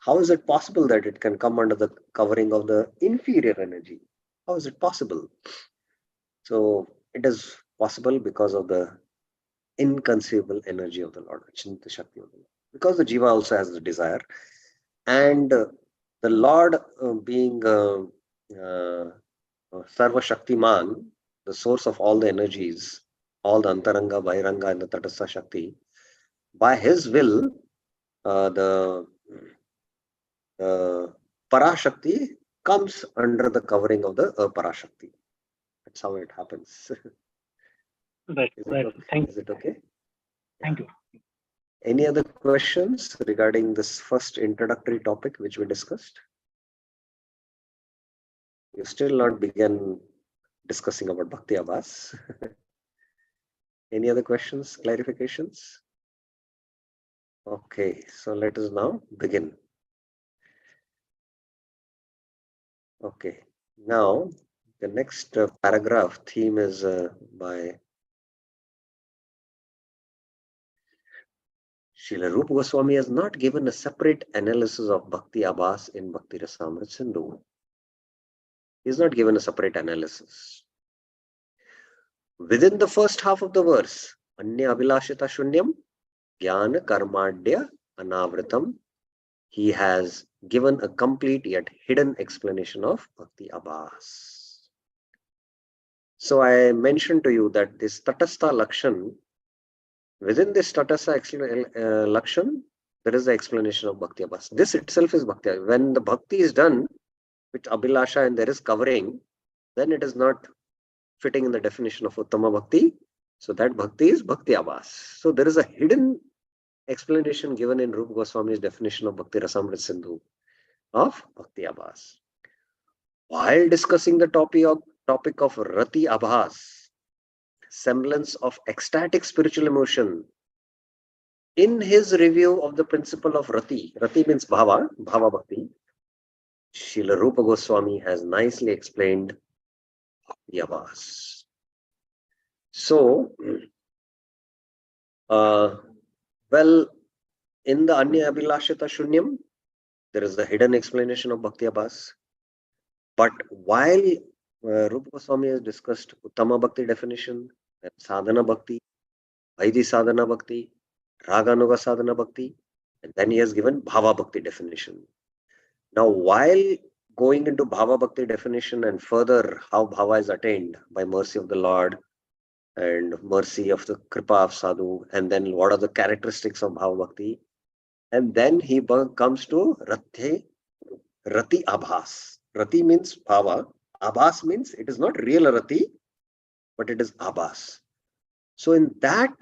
Speaker 1: How is it possible that it can come under the covering of the inferior energy? How is it possible? So it is possible because of the inconceivable energy of the Lord, Chinta Shakti of the Lord. Because the Jiva also has the desire. And the Lord being Sarva Shaktiman, the source of all the energies, all the Antaranga, Vairanga, and the Tatastha Shakti, by his will, the Parashakti comes under the covering of the Parashakti. That's how it happens.
Speaker 2: Right.
Speaker 1: Is it okay?
Speaker 2: Thank you.
Speaker 1: Any other questions regarding this first introductory topic which we discussed? You still not began discussing about Bhakti Abhas. Any other questions, clarifications? Okay, so let us now begin. Okay, now the next paragraph theme is by Srila Rupa Goswami has not given a separate analysis of Bhakti Abhas in Bhakti Rasamrita Sindhu. He has not given a separate analysis. Within the first half of the verse, Anya Abhilashita Shunyam, Jnana Karmadya Anavritam, he has given a complete yet hidden explanation of Bhakti Abhas. So I mentioned to you that this Tatastha Lakshan, within this Tatastha Lakshan, there is the explanation of Bhakti Abhas. This itself is Bhakti. When the Bhakti is done with Abhilasha and there is covering, then it is not fitting in the definition of Uttama Bhakti. So that Bhakti is Bhakti Abhas. So there is a hidden explanation given in Rupa Goswami's definition of Bhakti Rasamrita Sindhu of Bhakti Abhas. While discussing the topic of Rati Abhas, semblance of ecstatic spiritual emotion, in his review of the principle of Rati means Bhava Bhakti, Srila Rupa Goswami has nicely explained Bhakti Abhas. So, well, in the Anya Abhilashita Shunyam, there is the hidden explanation of Bhakti Abhas. But while Rupa Goswami has discussed Uttama Bhakti definition, Sadhana Bhakti, Vaidhi Sadhana Bhakti, Raganuga Sadhana Bhakti, and then he has given Bhava Bhakti definition. Now, while going into Bhava Bhakti definition and further how Bhava is attained by mercy of the Lord and mercy of the Kripa of Sadhu, and then what are the characteristics of Bhava Bhakti, and then he comes to Rati Abhas. Rati means Bhava. Abhas means it is not real Rati, but it is Abhas. So in that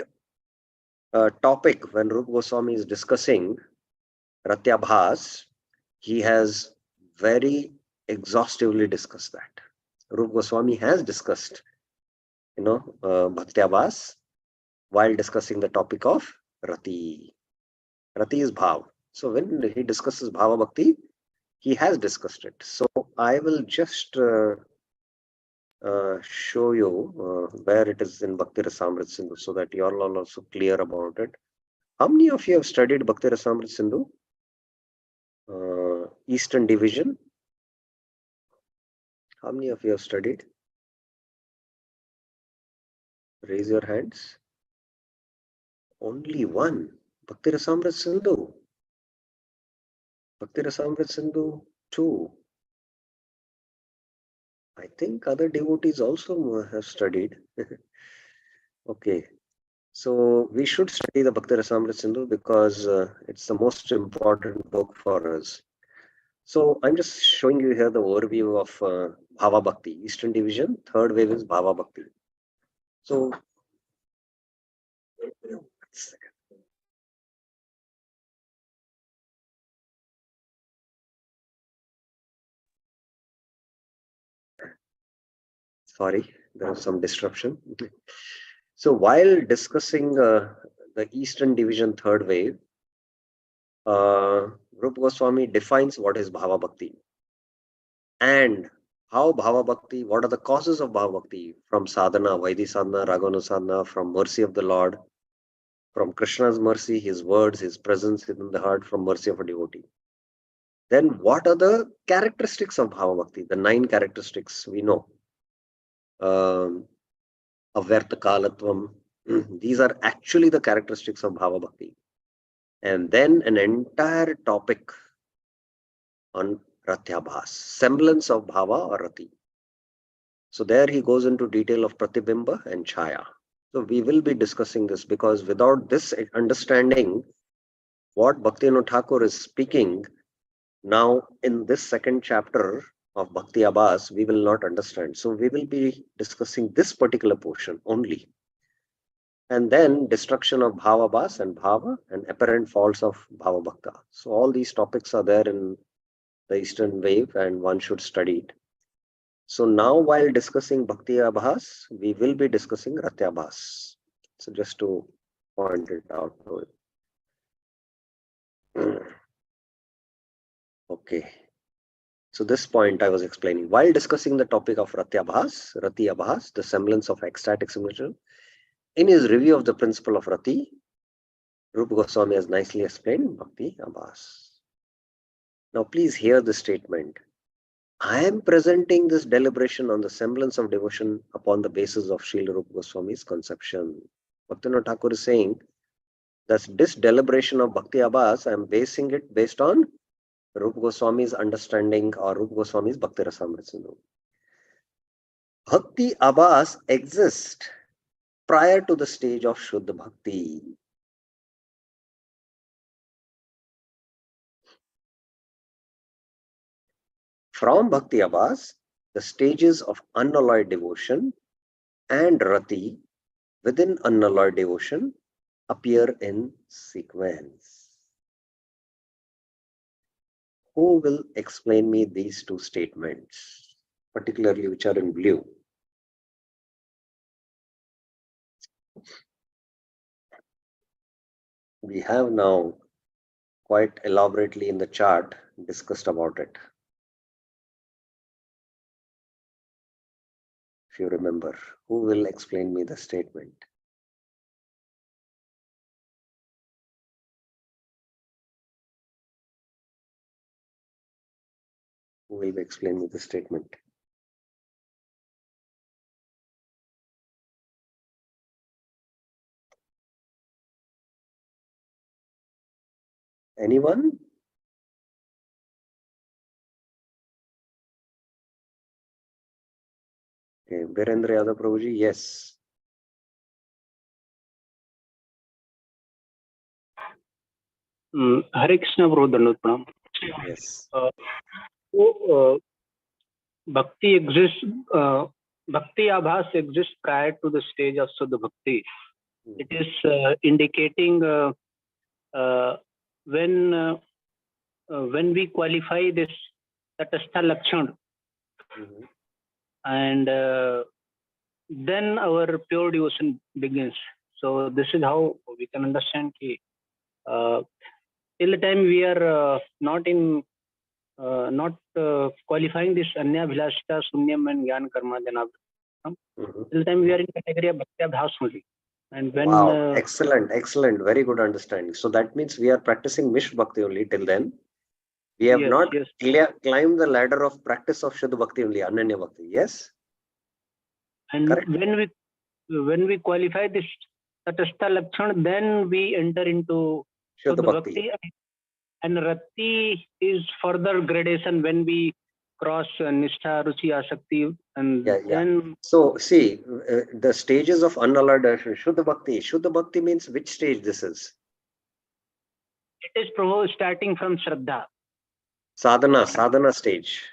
Speaker 1: topic, when Rupa Goswami is discussing Rati Abhas, he has very exhaustively discussed that. Rupa Goswami has discussed, Bhakti Abhas while discussing the topic of Rati. Rati is Bhav. So when he discusses Bhava Bhakti, he has discussed it. So I will just show you where it is in Bhakti Rasamrita Sindhu so that you all are also clear about it. How many of you have studied Bhakti Rasamrita Sindhu? Eastern Division. How many of you have studied? Raise your hands. Only one. Bhakti Rasamrita Sindhu. Bhakti Rasamrita Sindhu 2. I think other devotees also have studied. Okay. So we should study the Bhakti Rasamrita Sindhu because it's the most important book for us. So I'm just showing you here the overview of Bhava Bhakti. Eastern division, third wave is Bhava Bhakti. So, sorry, there was some disruption. So while discussing the Eastern division third wave, Rupa Goswami defines what is Bhava Bhakti and how Bhava Bhakti, what are the causes of Bhava Bhakti from sadhana, Vaidhi sadhana, Raghavana sadhana, from mercy of the Lord, from Krishna's mercy, his words, his presence in the heart, from mercy of a devotee. Then what are the characteristics of Bhava Bhakti? The 9 characteristics we know. Avyarta Kalatvam. These are actually the characteristics of Bhava Bhakti. And then an entire topic on Ratyabhas, semblance of Bhava or Rati. So there he goes into detail of Pratibimba and Chaya. So we will be discussing this because without this understanding what Bhaktivinoda Thakur is speaking now in this second chapter of Bhakti Abhas, we will not understand. So we will be discussing this particular portion only. And then destruction of Bhava Abhas and Bhava and apparent faults of Bhava Bhakta. So all these topics are there in the Eastern wave and one should study it. So now while discussing Bhakti Abhas, we will be discussing Ratyabhas. So just to point it out. Okay. So this point I was explaining. While discussing the topic of Ratyabhas, the semblance of ecstatic simulation, in his review of the principle of Rati, Rupa Goswami has nicely explained Bhakti Abhas. Now please hear the statement. I am presenting this deliberation on the semblance of devotion upon the basis of Srila Rupa Goswami's conception. Bhaktivinoda Thakur is saying that this deliberation of Bhakti Abhas, I am basing it based on Rupa Goswami's understanding or Rupa Goswami's Bhakti Rasamrita Sindhu. Bhakti Abhas exist prior to the stage of Shuddha Bhakti. From Bhakti Abhas, the stages of unalloyed devotion and Rati within unalloyed devotion appear in sequence. Who will explain me these two statements, particularly which are in blue? We have now quite elaborately in the chart discussed about it. If you remember, who will explain me the statement? Who will explain me the statement? Anyone? Okay, Birendra Yadav Prabhuji, yes.
Speaker 2: Hare Krishna Prabhu Pranam.
Speaker 1: Yes.
Speaker 2: Bhakti exists, Bhakti Abhas exists prior to the stage of Suddha Bhakti. It is indicating when we qualify this Tattva Lakshan, and then our pure devotion begins. So this is how we can understand ki, till the time we are not qualifying this Anya Bhilashita, Sunyam and Gyan Karma, till the time we are in category of Bhakti Abhas only. And when
Speaker 1: wow, excellent, very good understanding. So that means we are practicing Mishra Bhakti only till then. We have not climbed the ladder of practice of Shuddha Bhakti only, Ananya Bhakti. Yes.
Speaker 2: And
Speaker 1: correct.
Speaker 2: When we qualify this Tatastha Lakshan, then we enter into Shuddha Bhakti. And Rati is further gradation when we cross Nishtha, Ruchi, Asakti, and then.
Speaker 1: So see, the stages of unalloyed Shuddha Bhakti. Shuddha Bhakti means which stage this is?
Speaker 2: It is Prabhu starting from Shraddha.
Speaker 1: Sadhana stage.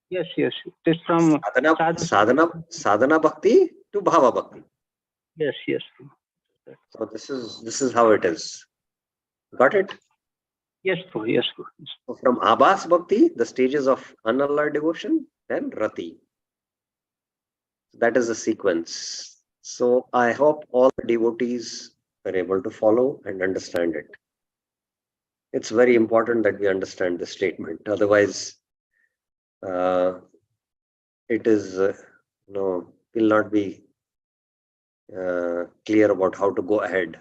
Speaker 2: Yes, yes. It is from
Speaker 1: Sadhana bhakti to bhava bhakti.
Speaker 2: yes, yes.
Speaker 1: So this is how it is. Got it?
Speaker 2: Yes, Prabhu. Yes, Prabhu.
Speaker 1: So from Abhas Bhakti, the stages of unalloyed devotion, then Rati. That is the sequence. So I hope all the devotees are able to follow and understand it. It's very important that we understand this statement. Otherwise, it is, will not be clear about how to go ahead.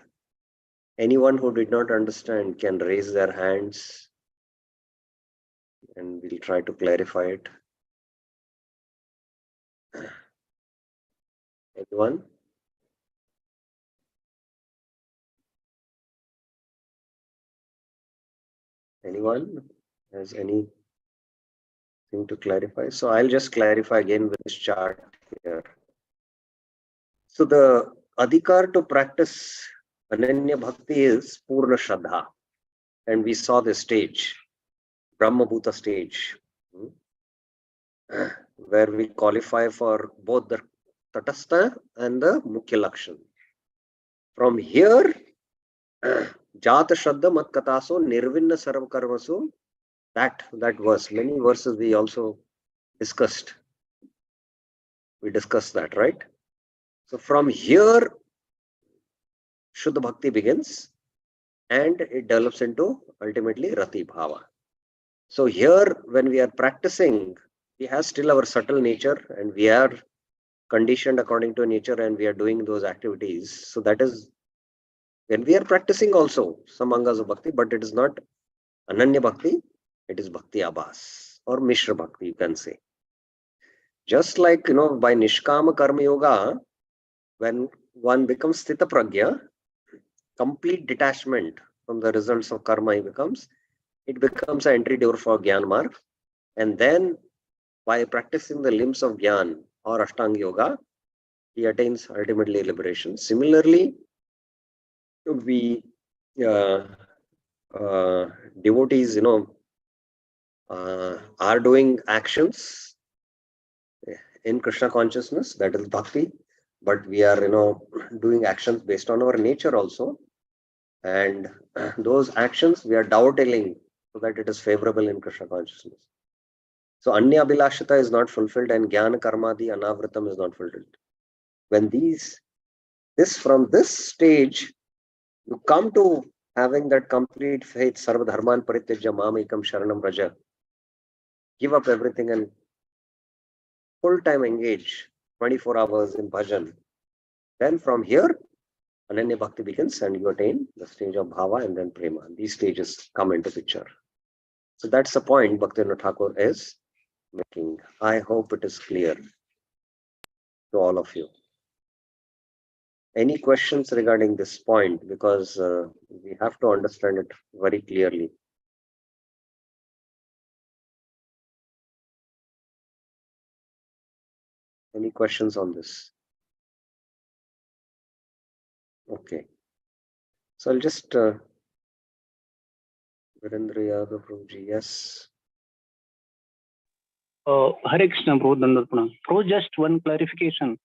Speaker 1: Anyone who did not understand can raise their hands and we'll try to clarify it. Anyone? Anyone has anything to clarify? So I'll just clarify again with this chart here. So the adhikar to practice Ananya Bhakti is Purna Shraddha. And we saw the stage, Brahma Bhuta stage, where we qualify for both the Tatastha and the Mukhya Lakshan. From here, Jata Shraddha Mat Kataso Nirvinna Sarva Karmaso, that verse, many verses we also discussed. We discussed that, right? So from here, Shuddha Bhakti begins and it develops into ultimately Rati Bhava. So here, when we are practicing, we have still our subtle nature and we are conditioned according to nature and we are doing those activities. So that is when we are practicing also some angas of bhakti, but it is not Ananya Bhakti, it is Bhakti Abhas or Mishra Bhakti, you can say. Just like, by Nishkama Karma Yoga, when one becomes Sthita Pragya, complete detachment from the results of karma it becomes an entry door for Gyan Marg. And then by practicing the limbs of Gyan or Ashtanga Yoga, he attains ultimately liberation. Similarly, we devotees, are doing actions in Krishna consciousness, that is bhakti, but we are, doing actions based on our nature also. And those actions we are dovetailing so that it is favorable in Krishna consciousness. So Anya Abhilashita is not fulfilled and Jnana Karmadi Anavritam is not fulfilled. When from this stage, you come to having that complete faith, Sarva Dharman Parityaja Mamekam Sharanam Raja, give up everything and full-time engage 24 hours in bhajan. Then from here, Ananya Bhakti begins and you attain the stage of Bhava and then Prema. These stages come into picture. So that's the point Bhaktivinoda Thakur is making. I hope it is clear to all of you. Any questions regarding this point? Because we have to understand it very clearly. Any questions on this? Okay. So I'll just Virendra Yadav Prabhuji, yes.
Speaker 2: Hare Krishna, Prabhu Dandatpana. Prabhu, just one clarification.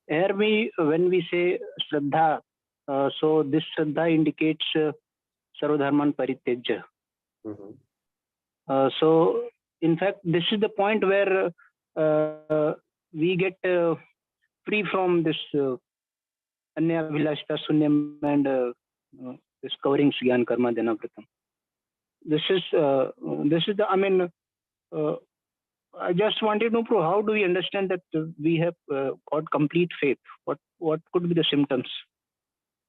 Speaker 2: Here when we say Shraddha, so this Shraddha indicates Sarvadharman Parityajya. So in fact, this is the point where we get free from this Anya Abhilashita Sunyam and this covering Gyan Karma Dhanavritam. This is the, I just wanted to know, how do we understand that we have got complete faith? What could be the symptoms?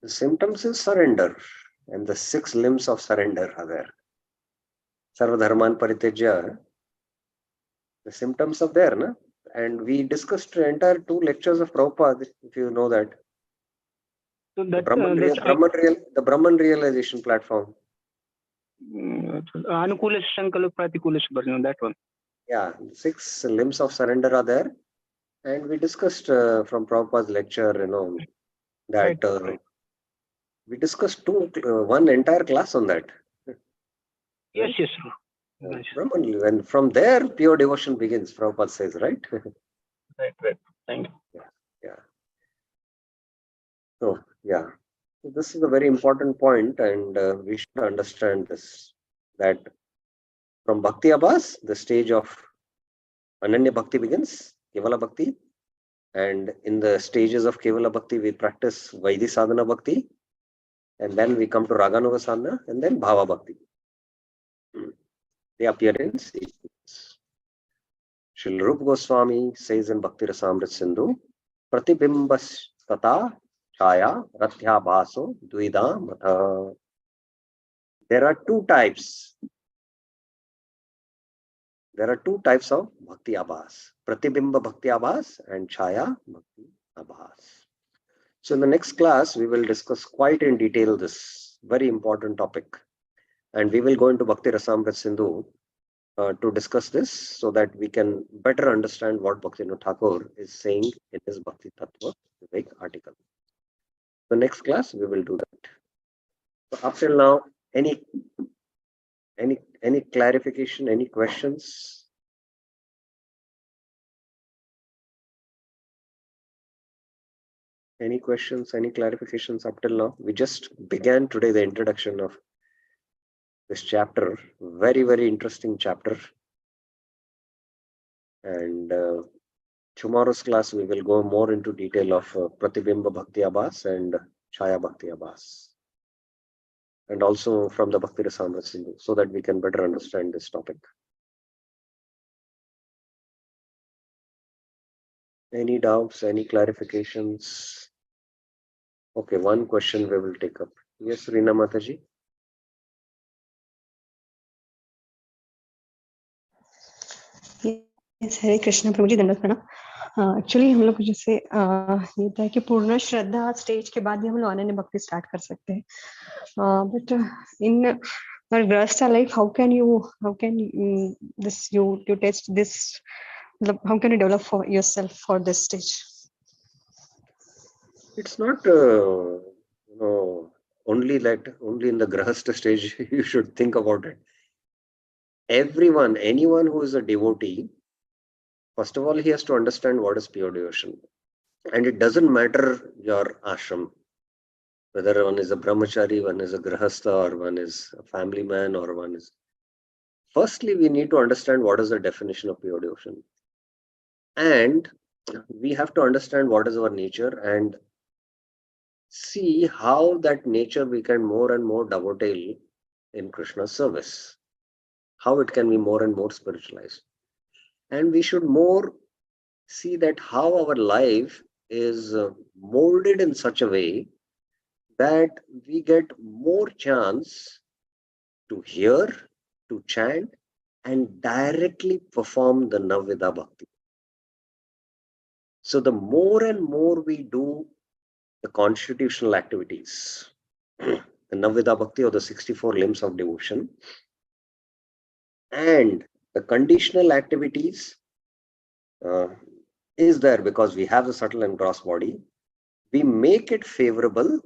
Speaker 1: The symptoms is surrender, and the 6 limbs of surrender are there. Sarva Dharman Parityaja, the symptoms are there, na? And we discussed the entire 2 lectures of Prabhupada, if you know that. So that the Brahman realization platform.
Speaker 2: Anukulas Sankalpa Pratikulas Bharjan, that one.
Speaker 1: Yeah, 6 limbs of surrender are there. And we discussed from Prabhupada's lecture, that we discussed one entire class on that.
Speaker 2: Yes, yes, sir. Nice.
Speaker 1: Brahman, and from there, pure devotion begins, Prabhupada says, right?
Speaker 2: Right. Thank you.
Speaker 1: Yeah. So, yeah. So this is a very important point, and we should understand this, that from Bhakti Abhas, the stage of Ananya Bhakti begins, Kevala Bhakti. And in the stages of Kevala Bhakti, we practice Vaidhi Sadhana Bhakti. And then we come to Raganuga Sadhana and then Bhava Bhakti. They appear in sequence. Srila Rupa Goswami says in Bhakti Rasamrit Sindhu, Pratibimbas Tata Chaya Rathya Bhaso Dvida Matha. There are two types. There are two types of Bhakti Abhas, Pratibimba Bhakti Abhas and Chaya Bhakti Abhas. So in the next class, we will discuss quite in detail this very important topic. And we will go into Bhakti Rasamrit Sindhu to discuss this so that we can better understand what Bhaktivinoda Thakur is saying in his Bhakti Tattva Vivek article. The next class, we will do that. So up till now, any clarification, any questions? Any questions, any clarifications up till now? We just began today the introduction of this chapter, very, very interesting chapter. And tomorrow's class, we will go more into detail of Pratibimba Bhakti Abhas and Chaya Bhakti Abhas. And also from the Bhakti Rasamrit Sindhu, so that we can better understand this topic. Any doubts, any clarifications? Okay, one question we will take up. Yes, Reena Mataji.
Speaker 5: Yes, Hare Krishna, प्रभु जी दंडवत प्रणाम। Actually हम लोग जैसे ये था कि पूर्ण श्रद्धा stage के बाद ही हम लोग अनन्य भक्ति स्टार्ट कर सकते हैं, but in our grahastha life, how can you test this, how can you develop for yourself for this stage?
Speaker 1: It's not only in the grahastha stage you should think about it. Anyone who is a devotee, first of all, he has to understand what is pure devotion. And it doesn't matter your ashram, whether one is a brahmachari, one is a grahastha, or one is a family man, or one is... Firstly, we need to understand what is the definition of pure devotion. And we have to understand what is our nature and see how that nature we can more and more dovetail in Krishna's service, how it can be more and more spiritualized. And we should more see that how our life is molded in such a way that we get more chance to hear, to chant, and directly perform the Navvida Bhakti. So the more and more we do the constitutional activities, the Navvida Bhakti or the 64 limbs of devotion, and the conditional activities is there because we have the subtle and gross body, we make it favorable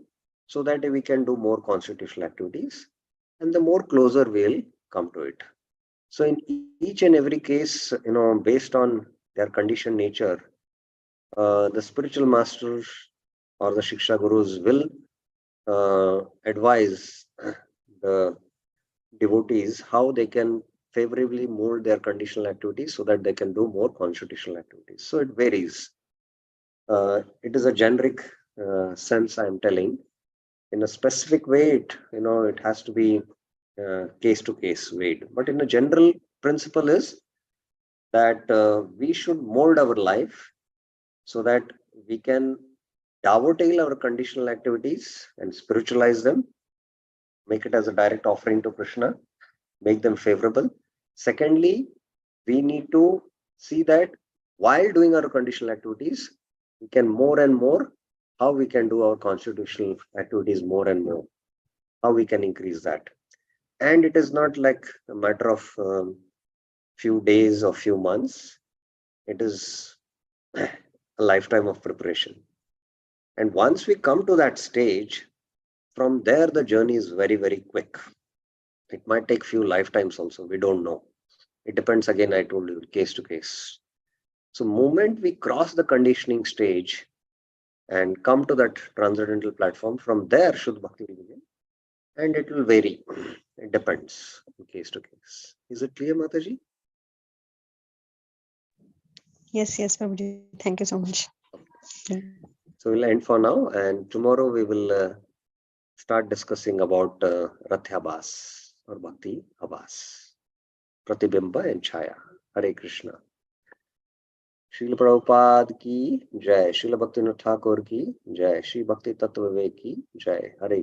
Speaker 1: so that we can do more constitutional activities, and the more closer we'll come to it. So in each and every case, based on their conditioned nature, the spiritual masters or the Shiksha Gurus will advise the devotees how they can favorably mold their conditional activities so that they can do more constitutional activities. So it varies. It is a generic sense I am telling. In a specific way, it has to be case to case weighed. But in a general principle is that we should mold our life so that we can dovetail our conditional activities and spiritualize them, make it as a direct offering to Krishna, make them favorable. Secondly, we need to see that while doing our conditional activities, we can more and more, how we can do our constitutional activities more and more, how we can increase that. And it is not like a matter of few days or few months. It is a lifetime of preparation. And once we come to that stage, from there the journey is very, very quick. It might take few lifetimes also. We don't know. It depends, again, I told you, case to case. So moment we cross the conditioning stage and come to that transcendental platform, from there Shuddha Bhakti will begin. And it will vary. It depends from case to case. Is it clear, Mataji?
Speaker 5: Yes, Prabhuji. Thank you so much.
Speaker 1: So we'll end for now, and tomorrow we will start discussing about Rathyabhas or Bhakti Abhas, Pratibimba and Chaya. Hare Krishna. Srila Prabhupada ki Jai, Srila Bhaktivinoda Thakur ki Jai, Shri Bhakti Tattva Vivek ki Jai. Hare